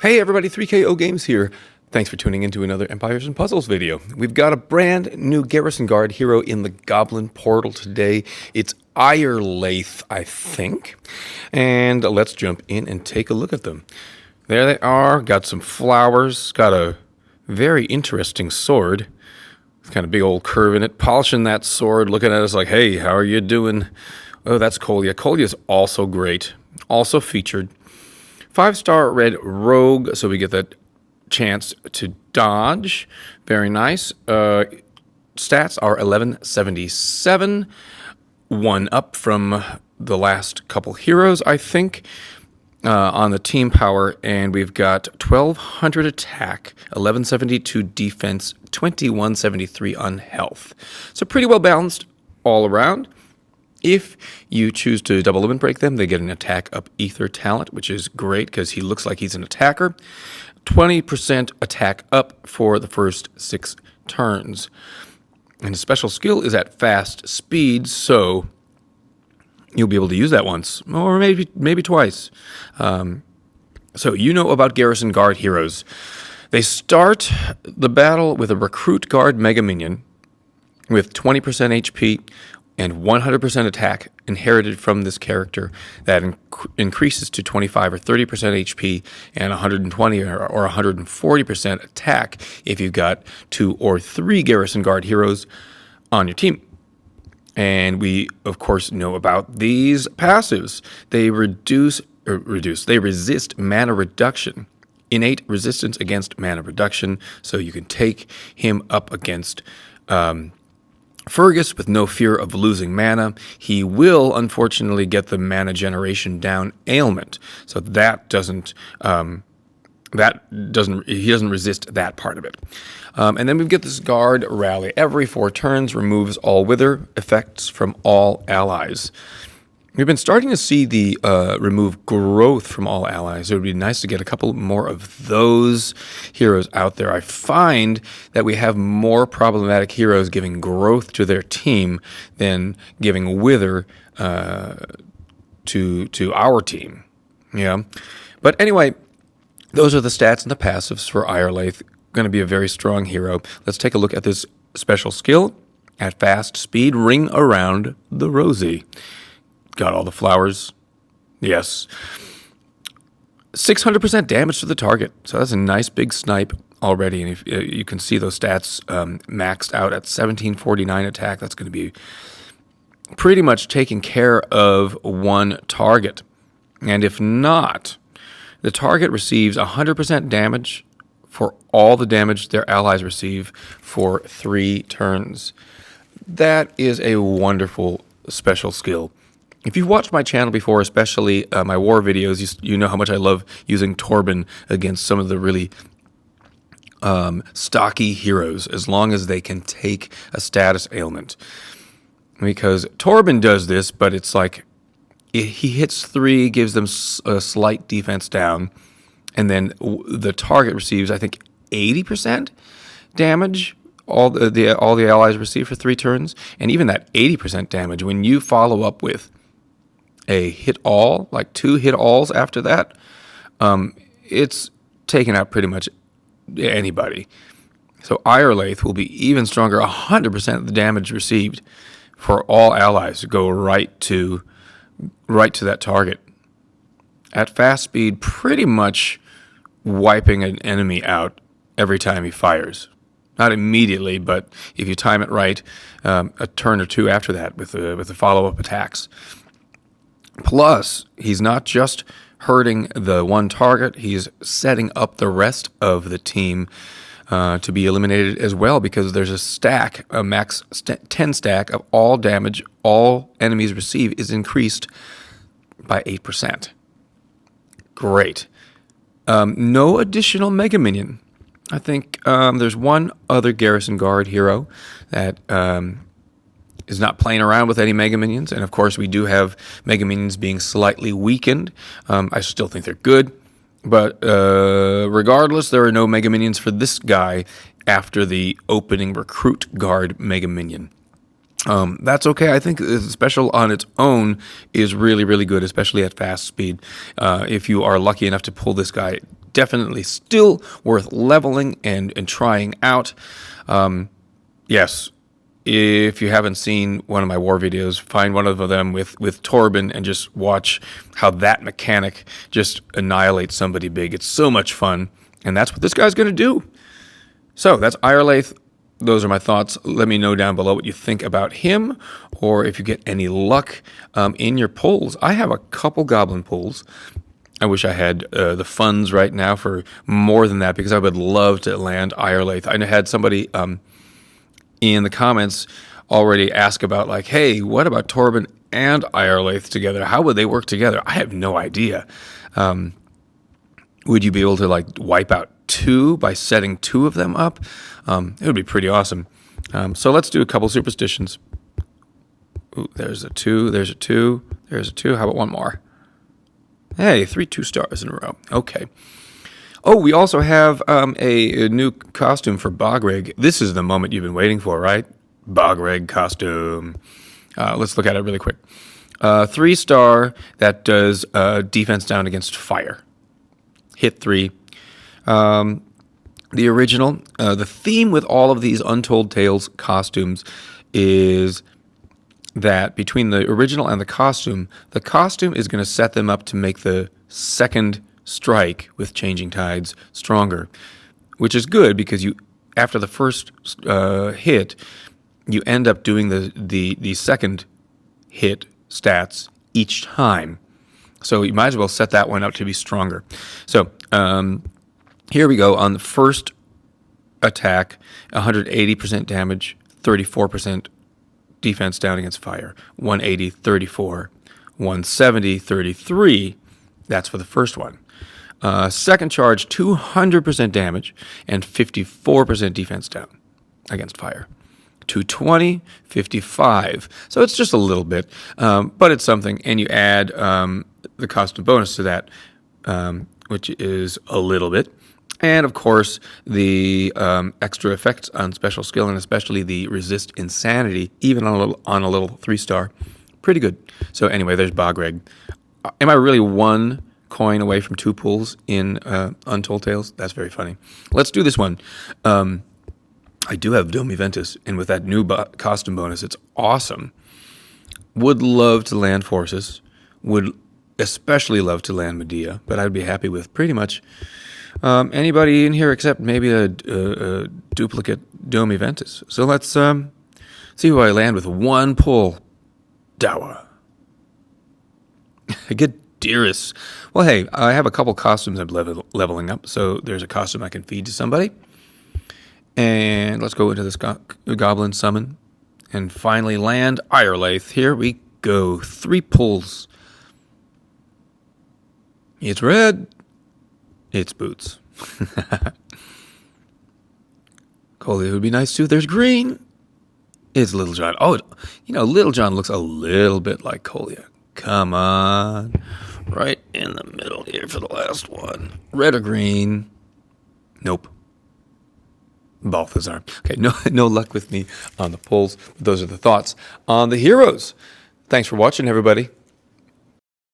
Hey everybody, 3KO Games here. Thanks for tuning into another Empires and Puzzles video. We've got a brand new Garrison Guard hero in the Goblin Portal today. It's Iarlaith, I think. And let's jump in and take a look at them. There they are, got some flowers, got a very interesting sword. It's kind of big old curve in it. Polishing that sword, looking at us like, hey, how are you doing? Oh, that's Kolya. Kolya's also great, also featured. 5-star red rogue, so we get that chance to dodge. Very nice. Stats are 1177, one up from the last couple heroes, I think, on the team power. And we've got 1200 attack, 1172 defense, 2173 on health. So pretty well balanced all around. If you choose to double limit break them, they get an attack up ether talent, which is great because he looks like he's an attacker. 20% attack up for the first 6 turns. And his special skill is at fast speed, so you'll be able to use that once, or maybe twice. So you know about Garrison Guard heroes. They start the battle with a Recruit Guard Mega Minion with 20% HP, and 100% attack inherited from this character that increases to 25 or 30% HP and 120 or 140% attack if you've got 2 or 3 Garrison Guard heroes on your team. And we, of course, know about these passives. They they resist mana reduction. Innate resistance against mana reduction, so you can take him up against Fergus with no fear of losing mana. He will unfortunately get the mana generation down ailment, so he doesn't resist that part of it. And then we get this guard rally. Every 4 turns removes all wither effects from all allies. We've been starting to see the remove growth from all allies. It would be nice to get a couple more of those heroes out there. I find that we have more problematic heroes giving growth to their team than giving wither to our team. Yeah, but anyway, those are the stats and the passives for Iarlaith. Going to be a very strong hero. Let's take a look at this special skill. At fast speed, ring around the rosy. Got all the flowers. Yes. 600% damage to the target. So that's a nice big snipe already. And if you can see those stats maxed out at 1749 attack, that's going to be pretty much taking care of one target. And if not, the target receives 100% damage for all the damage their allies receive for 3 turns. That is a wonderful special skill. If you've watched my channel before, especially my war videos, you know how much I love using Torben against some of the really stocky heroes, as long as they can take a status ailment. Because Torben does this, but it's like he hits 3, gives them a slight defense down, and then the target receives, I think, 80% damage. All the allies receive for 3 turns, and even that 80% damage, when you follow up with a hit all, like 2 hit alls after that, it's taken out pretty much anybody. So Iarlaith will be even stronger. 100% of the damage received for all allies go right to that target. At fast speed, pretty much wiping an enemy out every time he fires. Not immediately, but if you time it right, a turn or 2 after that with the follow-up attacks. Plus, he's not just hurting the one target, he's setting up the rest of the team to be eliminated as well, because there's a max 10 stack of all damage all enemies receive is increased by 8%. Great. No additional Mega Minion. I think there's one other Garrison Guard hero that is not playing around with any Mega Minions, and of course we do have Mega Minions being slightly weakened. I still think they're good, but regardless, there are no Mega Minions for this guy after the opening Recruit Guard Mega Minion. That's okay. I think the special on its own is really, really good, especially at fast speed. If you are lucky enough to pull this guy definitely still worth leveling and trying out. Yes, if you haven't seen one of my war videos, find one of them with Torben and just watch how that mechanic just annihilates somebody big. It's so much fun, and that's what this guy's going to do. So that's Iarlaith. Those are my thoughts. Let me know down below what you think about him, or if you get any luck in your pulls. I have a couple goblin pulls. I wish I had the funds right now for more than that, because I would love to land Iarlaith. I had somebody in the comments already ask about, like, hey, what about Torben and Iarlaith together? How would they work together? I have no idea. Would you be able to, like, wipe out two by setting two of them up? It would be pretty awesome. So let's do a couple superstitions. Ooh, there's a 2, there's a 2, there's a 2. How about one more? Hey, 3 2-stars in a row. Okay. Oh, we also have a new costume for Bogreg. This is the moment you've been waiting for, right? Bogreg costume. Let's look at it really quick. 3-star that does defense down against fire. Hit 3. The original, the theme with all of these Untold Tales costumes is that between the original and the costume is going to set them up to make the second strike with Changing Tides stronger, which is good because you, after the first hit, you end up doing the second hit stats each time. So you might as well set that one up to be stronger. So here we go. On the first attack, 180% damage, 34% defense down against fire. 180, 34, 170, 33. That's for the first one. Second charge, 200% damage and 54% defense down against fire. 220, 55. So it's just a little bit, but it's something. And you add the costume bonus to that, which is a little bit. And, of course, the extra effects on special skill, and especially the resist insanity, even on a little 3-star. Pretty good. So anyway, there's Bogreg. Am I really one coin away from 2 pulls in Untold Tales? That's very funny. Let's do this one. I do have Dome Ventus, and with that new costume bonus, it's awesome. Would love to land Forces. Would especially love to land Medea, but I'd be happy with pretty much anybody in here except maybe a duplicate Dome Ventus. So let's see who I land with 1 pull. Dawa. I get Dearest. Well, hey, I have a couple costumes I'm leveling up, so there's a costume I can feed to somebody. And let's go into this goblin summon and finally land Iarlaith. Here we go. 3 pulls. It's red. It's boots. Coley would be nice too. There's green. It's Little John. Oh, Little John looks a little bit like Colia. Come on. Right in the middle here for the last one. Red or green? Nope. Balthazar. Okay, no luck with me on the pulls. Those are the thoughts on the heroes. Thanks for watching, everybody.